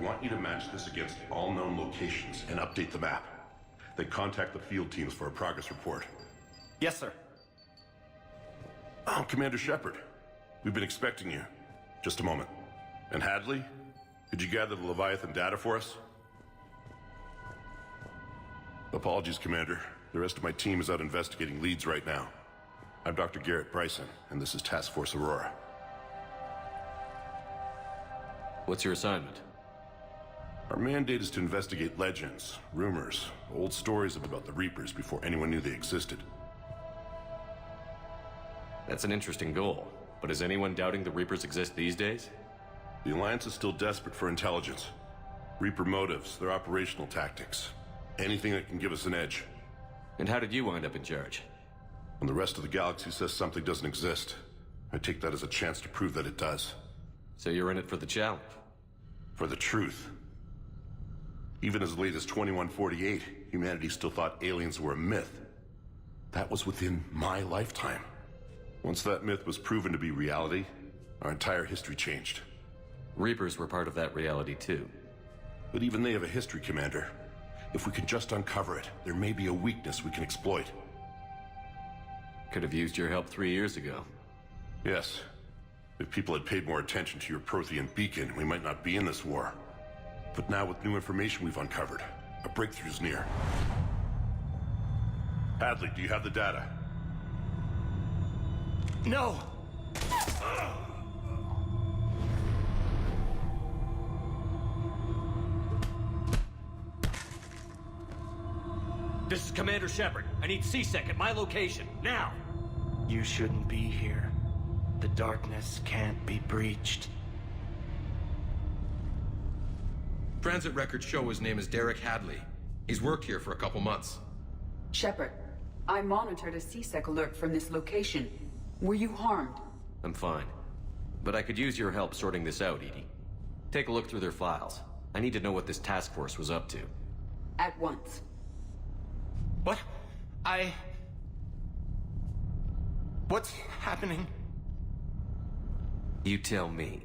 want you to match this against all known locations and update the map. Then contact the field teams for a progress report. Yes, sir. Oh, Commander Shepard. We've been expecting you. Just a moment. And Hadley? Could you gather the Leviathan data for us? Apologies, Commander. The rest of my team is out investigating leads right now. I'm Dr. Garrett Bryson, and this is Task Force Aurora. What's your assignment? Our mandate is to investigate legends, rumors, old stories about the Reapers before anyone knew they existed. That's an interesting goal, but is anyone doubting the Reapers exist these days? The Alliance is still desperate for intelligence. Reaper motives, their operational tactics. Anything that can give us an edge. And how did you wind up in charge? When the rest of the galaxy says something doesn't exist, I take that as a chance to prove that it does. So you're in it for the challenge? For the truth. Even as late as 2148, humanity still thought aliens were a myth. That was within my lifetime. Once that myth was proven to be reality, our entire history changed. Reapers were part of that reality too. But even they have a history, Commander. If we can just uncover it, there may be a weakness we can exploit. Could have used your help 3 years ago. Yes. If people had paid more attention to your Prothean beacon, we might not be in this war. But now with new information we've uncovered, a breakthrough's near. Hadley, do you have the data? No! This is Commander Shepard. I need C-Sec at my location, now! You shouldn't be here. The darkness can't be breached. Transit records show his name is Derek Hadley. He's worked here for a couple months. Shepard, I monitored a C-Sec alert from this location. Were you harmed? I'm fine. But I could use your help sorting this out, Edie. Take a look through their files. I need to know what this task force was up to. At once. What? What's happening? You tell me.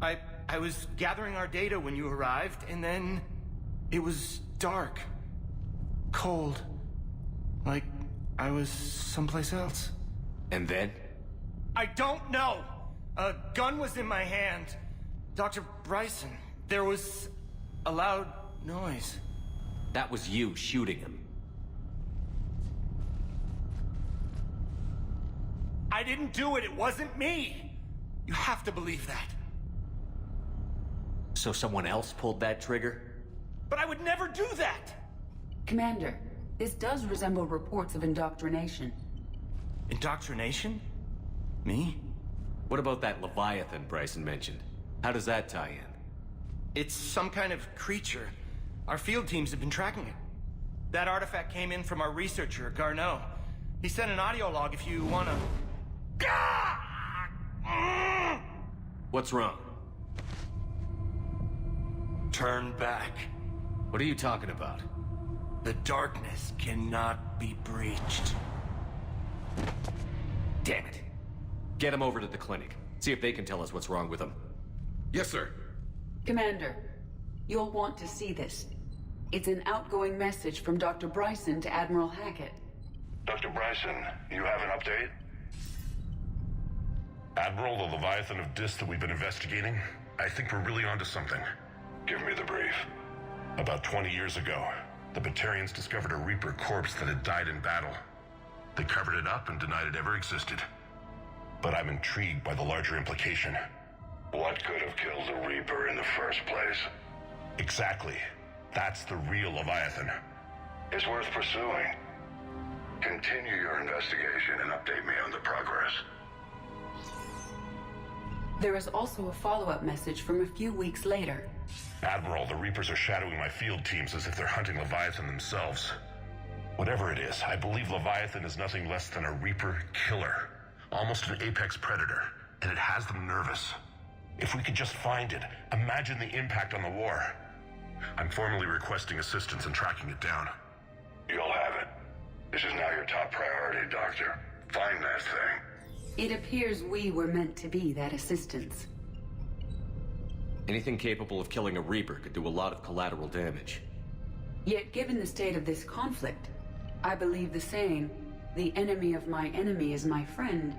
I was gathering our data when you arrived, and then it was dark. Cold. Like I was someplace else. And then? I don't know! A gun was in my hand. Dr. Bryson, there was a loud noise. That was you shooting him. I didn't do it, it wasn't me! You have to believe that. So someone else pulled that trigger? But I would never do that! Commander, this does resemble reports of indoctrination. Indoctrination? Me? What about that Leviathan Bryson mentioned? How does that tie in? It's some kind of creature. Our field teams have been tracking it. That artifact came in from our researcher, Garneau. He sent an audio log if you wanna... What's wrong? Turn back. What are you talking about? The darkness cannot be breached. Damn it. Get him over to the clinic. See if they can tell us what's wrong with him. Yes, sir. Commander, you'll want to see this. It's an outgoing message from Dr. Bryson to Admiral Hackett. Dr. Bryson, you have an update? Admiral, the Leviathan of Dis that we've been investigating, I think we're really onto something. Give me the brief. About 20 years ago, the Batarians discovered a Reaper corpse that had died in battle. They covered it up and denied it ever existed. But I'm intrigued by the larger implication. What could have killed the Reaper in the first place? Exactly. That's the real Leviathan. It's worth pursuing. Continue your investigation and update me on the progress. There is also a follow-up message from a few weeks later. Admiral, the Reapers are shadowing my field teams as if they're hunting Leviathan themselves. Whatever it is, I believe Leviathan is nothing less than a Reaper killer. Almost an apex predator, and it has them nervous. If we could just find it, imagine the impact on the war. I'm formally requesting assistance in tracking it down. You'll have it. This is now your top priority, Doctor. Find that thing. It appears we were meant to be that assistance. Anything capable of killing a Reaper could do a lot of collateral damage. Yet given the state of this conflict, I believe the saying, "The enemy of my enemy is my friend,"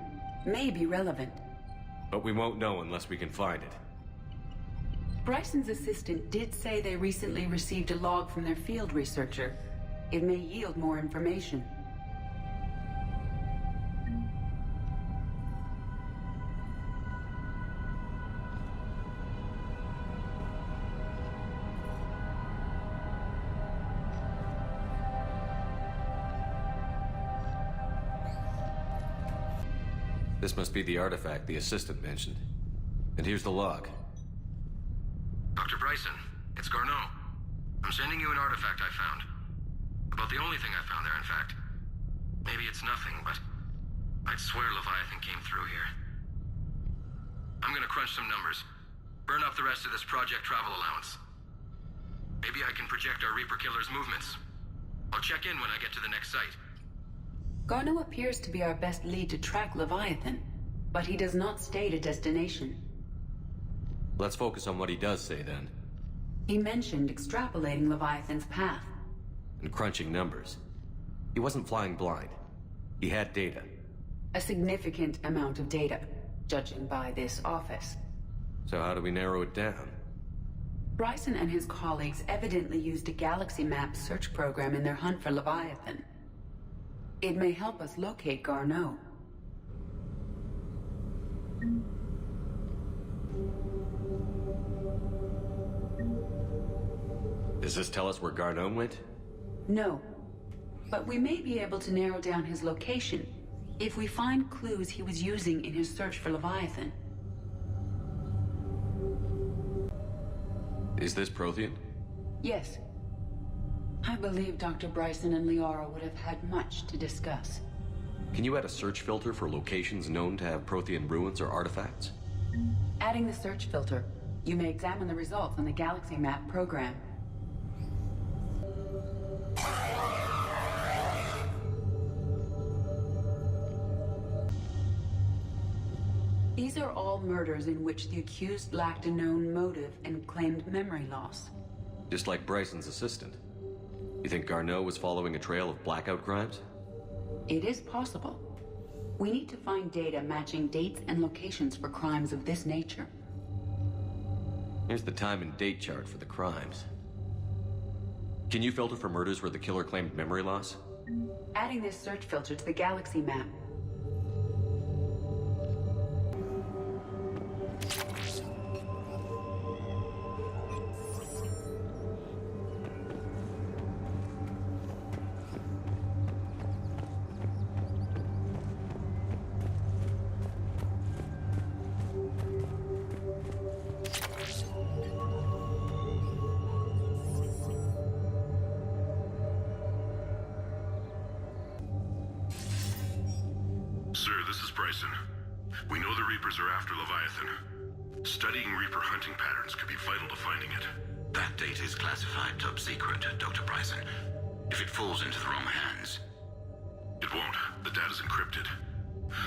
may be relevant. But we won't know unless we can find it. Bryson's assistant did say they recently received a log from their field researcher. It may yield more information. This must be the artifact the assistant mentioned. And here's the log. Dr. Bryson, it's Garneau. I'm sending you an artifact I found. About the only thing I found there, in fact. Maybe it's nothing, but I'd swear Leviathan came through here. I'm gonna crunch some numbers. Burn up the rest of this Project Travel allowance. Maybe I can project our Reaper Killer's movements. I'll check in when I get to the next site. Garneau appears to be our best lead to track Leviathan, but he does not state a destination. Let's focus on what he does say then. He mentioned extrapolating Leviathan's path. And crunching numbers. He wasn't flying blind. He had data. A significant amount of data, judging by this office. So how do we narrow it down? Bryson and his colleagues evidently used a galaxy map search program in their hunt for Leviathan. It may help us locate Garneau. Does this tell us where Garneau went? No, but we may be able to narrow down his location if we find clues he was using in his search for Leviathan. Is this Prothean? Yes. I believe Dr. Bryson and Liara would have had much to discuss. Can you add a search filter for locations known to have Prothean ruins or artifacts? Adding the search filter, you may examine the results on the galaxy map program. These are all murders in which the accused lacked a known motive and claimed memory loss. Just like Bryson's assistant. You think Garneau was following a trail of blackout crimes? It is possible. We need to find data matching dates and locations for crimes of this nature. Here's the time and date chart for the crimes. Can you filter for murders where the killer claimed memory loss? Adding this search filter to the galaxy map. Sir, this is Bryson. We know the Reapers are after Leviathan. Studying Reaper hunting patterns could be vital to finding it. That data is classified top secret, Dr. Bryson. If it falls into the wrong hands... It won't. The data's encrypted.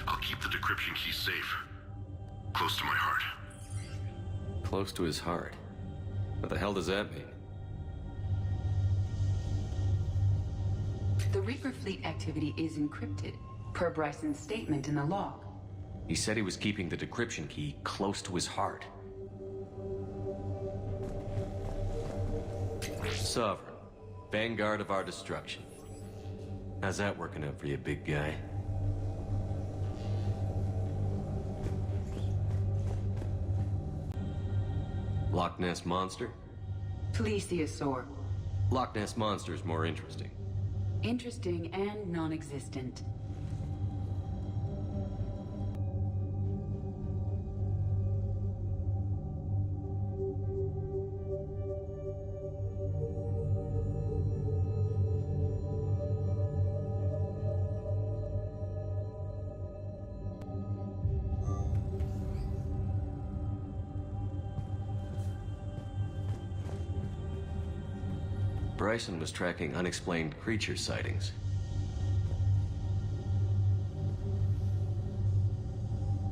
I'll keep the decryption key safe. Close to my heart. Close to his heart. What the hell does that mean? The Reaper fleet activity is encrypted, per Bryson's statement in the log. He said he was keeping the decryption key close to his heart. Sovereign, vanguard of our destruction. How's that working out for you, big guy? Loch Ness Monster? Plesiosaur. Loch Ness Monster's more interesting. Interesting and non-existent. Bryson was tracking unexplained creature sightings.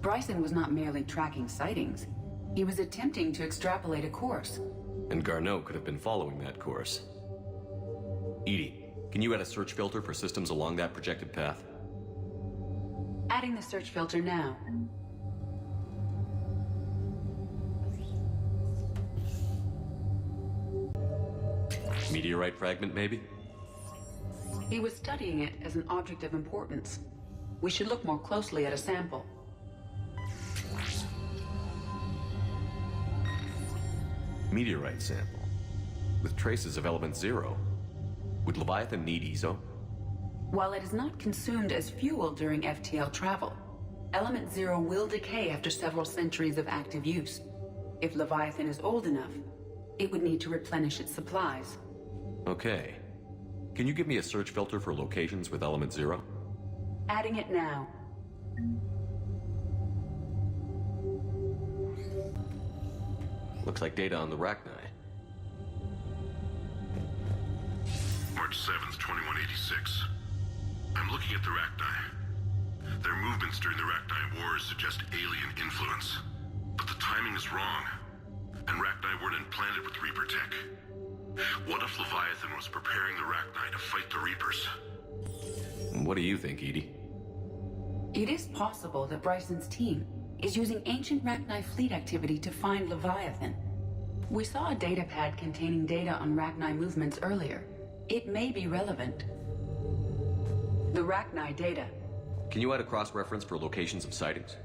Bryson was not merely tracking sightings. He was attempting to extrapolate a course. And Garneau could have been following that course. Edie, can you add a search filter for systems along that projected path? Adding the search filter now. Meteorite fragment, maybe? He was studying it as an object of importance. We should look more closely at a sample. Meteorite sample. With traces of element 0. Would Leviathan need ESO? While it is not consumed as fuel during FTL travel, element 0 will decay after several centuries of active use. If Leviathan is old enough, it would need to replenish its supplies. Okay. Can you give me a search filter for locations with element 0? Adding it now. Looks like data on the Rachni. March 7th, 2186. I'm looking at the Rachni. Their movements during the Rachni Wars suggest alien influence. But the timing is wrong. And Rachni weren't implanted with Reaper tech. What if Leviathan was preparing the Rachni to fight the Reapers? What do you think, Edie? It is possible that Bryson's team is using ancient Rachni fleet activity to find Leviathan. We saw a datapad containing data on Rachni movements earlier. It may be relevant. The Rachni data. Can you add a cross-reference for locations of sightings?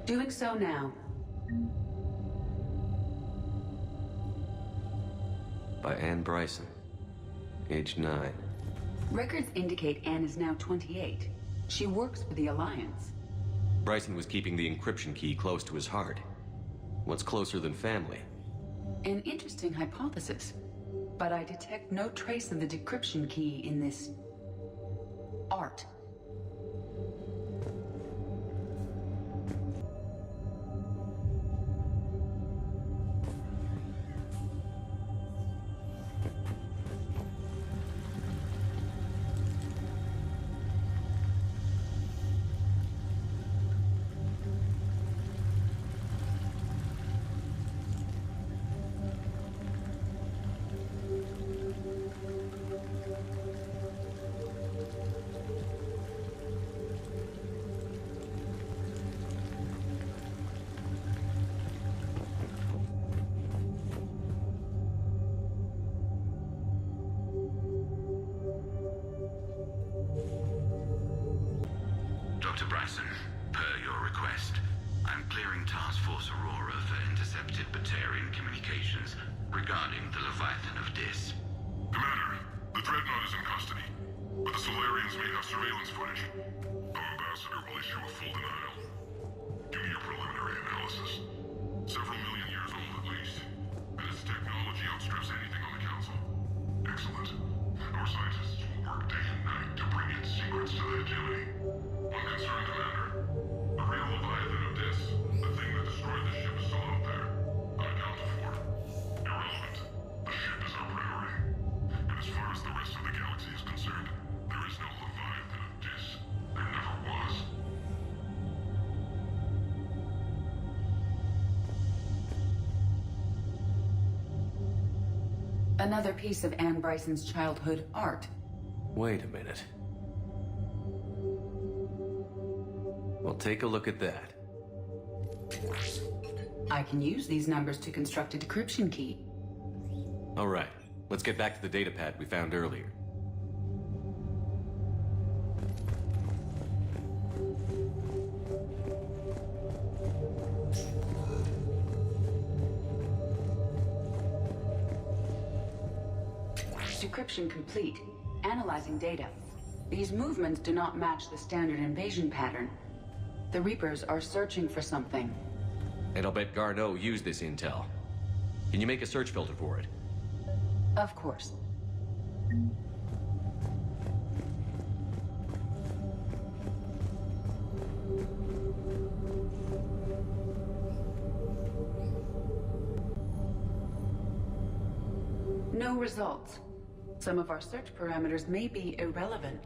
Doing so now. By Anne Bryson. Age 9. Records indicate Anne is now 28. She works for the Alliance. Bryson was keeping the encryption key close to his heart. What's closer than family? An interesting hypothesis. But I detect no trace of the decryption key in this... art. Dr. Bryson, per your request, I'm clearing Task Force Aurora for intercepted Batarian communications regarding the Leviathan of Dis. Commander, the Dreadnought is in custody, but the Solarians may have surveillance footage. Our ambassador will issue a full denial. Give me your preliminary analysis. Several million years old at least, and its technology outstrips anything on the Council. Excellent. Our scientists will work day and night to bring its secrets to the Agility. One concern, Commander. The real Leviathan of Dis, the thing that destroyed the ship, is still out there. Unaccounted for. Irrelevant. The ship is our priority. And as far as the rest of the galaxy is concerned, there is no Leviathan of Dis. There never was. Another piece of Anne Bryson's childhood art. Wait a minute. Well, take a look at that. I can use these numbers to construct a decryption key. All right, let's get back to the datapad we found earlier. Decryption complete. Analyzing data. These movements do not match the standard invasion pattern. The Reapers are searching for something. And I'll bet Garneau used this intel. Can you make a search filter for it? Of course. No results. Some of our search parameters may be irrelevant.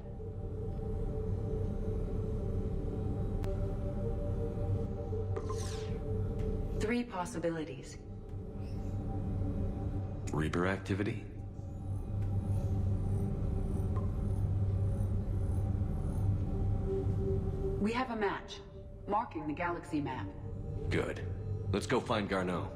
3 possibilities. Reaper activity? We have a match, marking the galaxy map. Good. Let's go find Garneau.